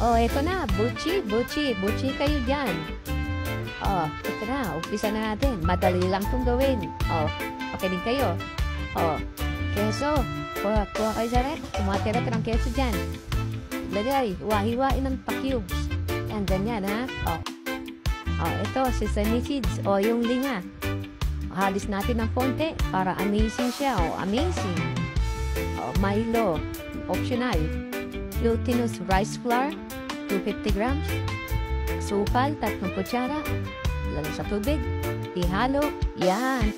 Oh, eto na. Buchi kayo dyan. Oh, ito na. Umpisa na natin. Madali lang itong gawin. Oh, pakinig kayo. Oh, keso. Kuha kayo sa rep. Tumatira ng keso dyan. Lagay. Hiwain ng pa-cubes. Yan, ganyan ha. Oh. Oh, ito. Sesame seeds. Oh, yung linga. Halis natin ng konti para amazing siya. Oh, amazing. Oh, Milo. Optional. Glutinous rice flour. 250 grams. Sukal, 3 kutsara. Lagay sa tubig. Ihalo. Yan.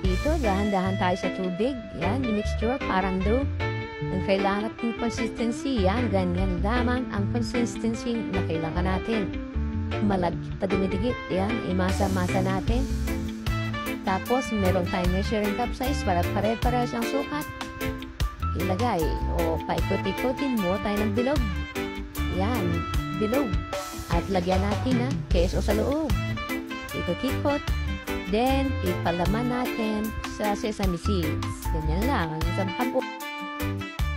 Dito, dahan-dahan tayo sa tubig. Yan, yung mixture, parang dough. Ang kailangan natin consistency. Yan, ganyan lamang ang consistency na kailangan natin. Malagkit pa dumidikit. Yan, imasa-masa natin. Tapos, meron tayong measuring cup size para pare-parehas ang sukat. Ilagay. O, paikot-ikotin mo tayo ng bilog. Yan, bilog. At lagyan natin na keso sa loob. Ikot-ikot. Then, ipalaman natin sa sesame seeds. Ganyan lang. Ang isang pabo.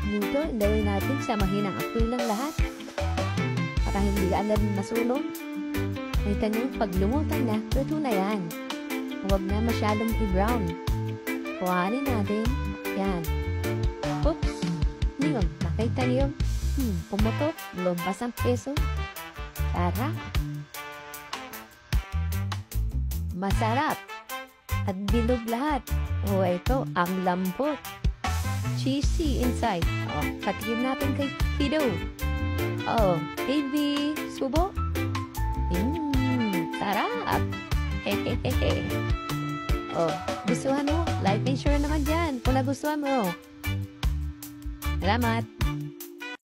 Dito, ilagay natin sa mahinang apoy lang lahat. Para hindi agad masulong. Nakita nyo, pag lumutang na, luto na yan. Huwag na masyadong i-brown. Kuhanin natin. Yan. Oops. Ngayon, nakita niyo. Pumutok. Lumpas ang peso. Tara. Masarap. At bilog lahat. O, ito, ang lambot. Cheesy inside. O, patikim natin kay Fido. O, baby. Subo. Sarap. Hehehehe. O, gustuhan mo? Like and share naman dyan kung nagustuhan mo. Salamat.